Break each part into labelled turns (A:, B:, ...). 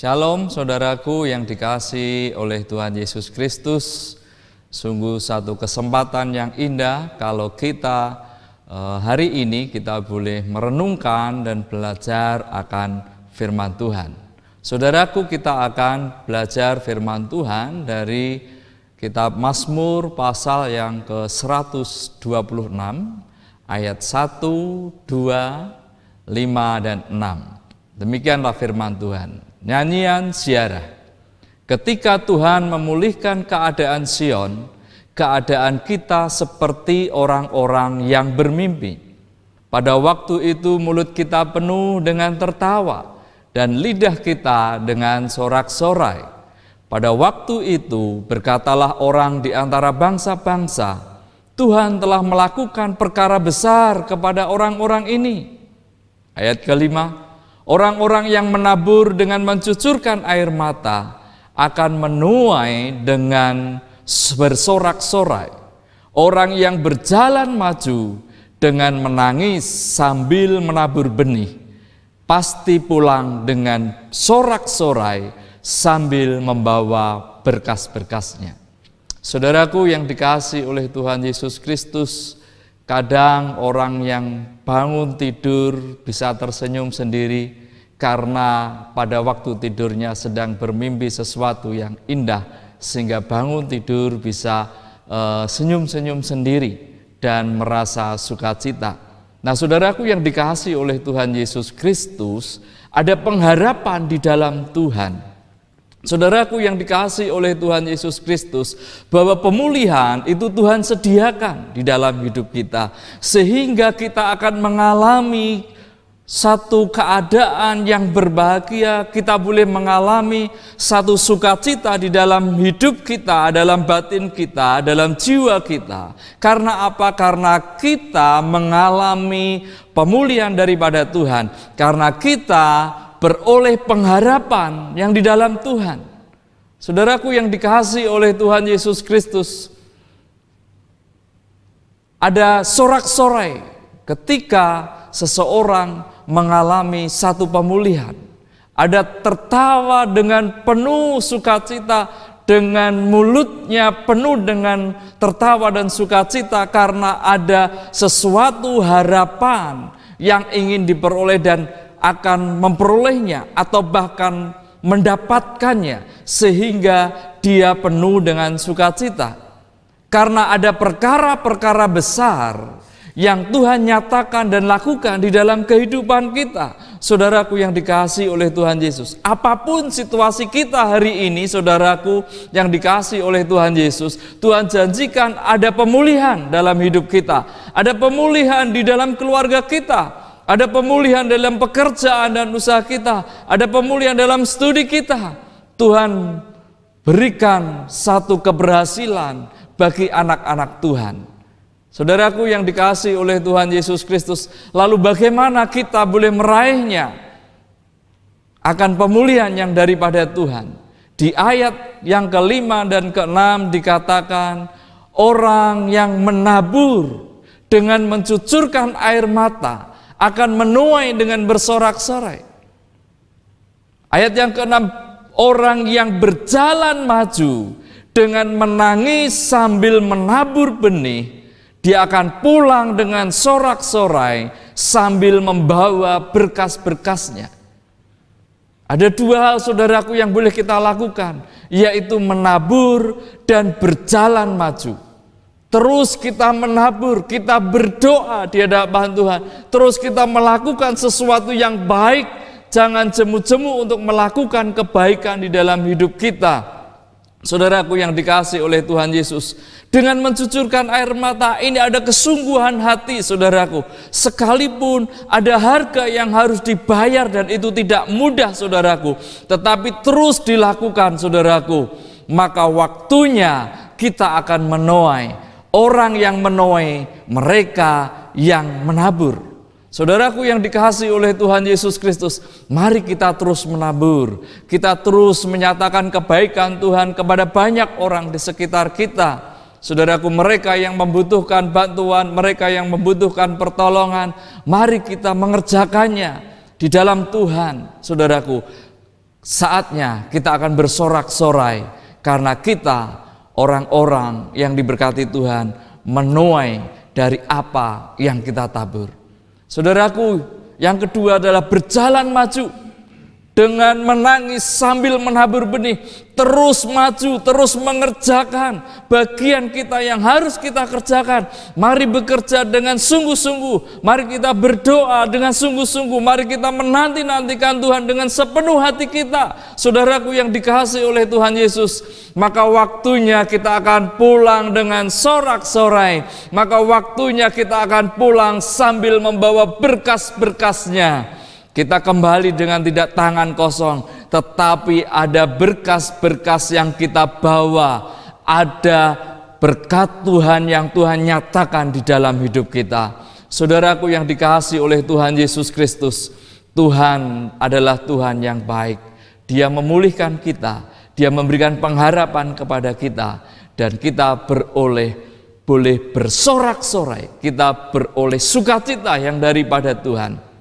A: Shalom saudaraku yang dikasihi oleh Tuhan Yesus Kristus. Sungguh satu kesempatan yang indah kalau kita hari ini kita boleh merenungkan dan belajar akan firman Tuhan. Saudaraku, kita akan belajar firman Tuhan dari kitab Mazmur pasal yang ke-126 ayat 1, 2, 5 dan 6. Demikianlah firman Tuhan. Nyanyian ziarah. Ketika Tuhan memulihkan keadaan Sion, keadaan kita seperti orang-orang yang bermimpi. Pada waktu itu mulut kita penuh dengan tertawa dan lidah kita dengan sorak-sorai. Pada waktu itu berkatalah orang di antara bangsa-bangsa, Tuhan telah melakukan perkara besar kepada orang-orang ini. Ayat kelima, orang-orang yang menabur dengan mencucurkan air mata akan menuai dengan bersorak-sorai. Orang yang berjalan maju dengan menangis sambil menabur benih, pasti pulang dengan sorak-sorai sambil membawa berkas-berkasnya. Saudaraku yang dikasihi oleh Tuhan Yesus Kristus, kadang orang yang bangun tidur bisa tersenyum sendiri karena pada waktu tidurnya sedang bermimpi sesuatu yang indah, sehingga bangun tidur bisa senyum-senyum sendiri dan merasa sukacita. Nah, saudaraku yang dikasihi oleh Tuhan Yesus Kristus, ada pengharapan di dalam Tuhan. Saudaraku yang dikasihi oleh Tuhan Yesus Kristus, bahwa pemulihan itu Tuhan sediakan di dalam hidup kita, sehingga kita akan mengalami satu keadaan yang berbahagia. Kita boleh mengalami satu sukacita di dalam hidup kita, dalam batin kita, dalam jiwa kita. Karena apa? Karena kita mengalami pemulihan daripada Tuhan, karena kita beroleh pengharapan yang di dalam Tuhan. Saudaraku yang dikasihi oleh Tuhan Yesus Kristus, ada sorak-sorai ketika seseorang mengalami satu pemulihan. Ada tertawa dengan penuh sukacita, dengan mulutnya penuh dengan tertawa dan sukacita karena ada sesuatu harapan yang ingin diperoleh dan akan memperolehnya atau bahkan mendapatkannya, sehingga dia penuh dengan sukacita. Karena ada perkara-perkara besar yang Tuhan nyatakan dan lakukan di dalam kehidupan kita. Saudaraku yang dikasihi oleh Tuhan Yesus, apapun situasi kita hari ini, saudaraku yang dikasihi oleh Tuhan Yesus, Tuhan janjikan ada pemulihan dalam hidup kita, ada pemulihan di dalam keluarga kita, ada pemulihan dalam pekerjaan dan usaha kita, ada pemulihan dalam studi kita. Tuhan berikan satu keberhasilan bagi anak-anak Tuhan. Saudaraku yang dikasihi oleh Tuhan Yesus Kristus, lalu bagaimana kita boleh meraihnya? Akan pemulihan yang daripada Tuhan. Di ayat yang ke-5 dan ke-6 dikatakan, orang yang menabur dengan mencucurkan air mata akan menuai dengan bersorak-sorai. Ayat yang ke-6, orang yang berjalan maju dengan menangis sambil menabur benih, dia akan pulang dengan sorak-sorai sambil membawa berkas-berkasnya. Ada dua hal, saudaraku, yang boleh kita lakukan, yaitu menabur dan berjalan maju. Terus kita menabur, kita berdoa di hadapan Tuhan. Terus kita melakukan sesuatu yang baik. Jangan jemu-jemu untuk melakukan kebaikan di dalam hidup kita. Saudaraku yang dikasihi oleh Tuhan Yesus, dengan mencucurkan air mata ini ada kesungguhan hati, saudaraku. Sekalipun ada harga yang harus dibayar dan itu tidak mudah, saudaraku, tetapi terus dilakukan, saudaraku, maka waktunya kita akan menuai. Orang yang menuai, mereka yang menabur. Saudaraku yang dikasihi oleh Tuhan Yesus Kristus, mari kita terus menabur. Kita terus menyatakan kebaikan Tuhan kepada banyak orang di sekitar kita. Saudaraku, mereka yang membutuhkan bantuan, mereka yang membutuhkan pertolongan, mari kita mengerjakannya di dalam Tuhan. Saudaraku, Saatnya kita akan bersorak-sorai karena kita orang-orang yang diberkati Tuhan menuai dari apa yang kita tabur. Saudaraku, yang kedua adalah berjalan maju dengan menangis sambil menabur benih, terus maju, terus mengerjakan bagian kita yang harus kita kerjakan. Mari bekerja dengan sungguh-sungguh, mari kita berdoa dengan sungguh-sungguh, mari kita menanti-nantikan Tuhan dengan sepenuh hati kita. Saudaraku yang dikasihi oleh Tuhan Yesus, maka waktunya kita akan pulang dengan sorak-sorai, maka waktunya kita akan pulang sambil membawa berkas-berkasnya. Kita kembali dengan tidak tangan kosong, tetapi ada berkas-berkas yang kita bawa. Ada berkat Tuhan yang Tuhan nyatakan di dalam hidup kita. Saudaraku yang dikasihi oleh Tuhan Yesus Kristus, Tuhan adalah Tuhan yang baik. Dia memulihkan kita, Dia memberikan pengharapan kepada kita, dan kita boleh bersorak-sorai, kita beroleh sukacita yang daripada Tuhan.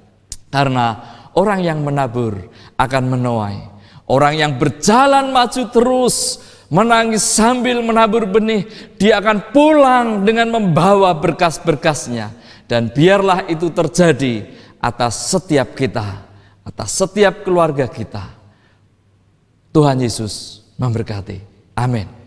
A: Karena orang yang menabur akan menuai. Orang yang berjalan maju terus, menangis sambil menabur benih, dia akan pulang dengan membawa berkas-berkasnya. Dan biarlah itu terjadi atas setiap kita, atas setiap keluarga kita. Tuhan Yesus memberkati. Amin.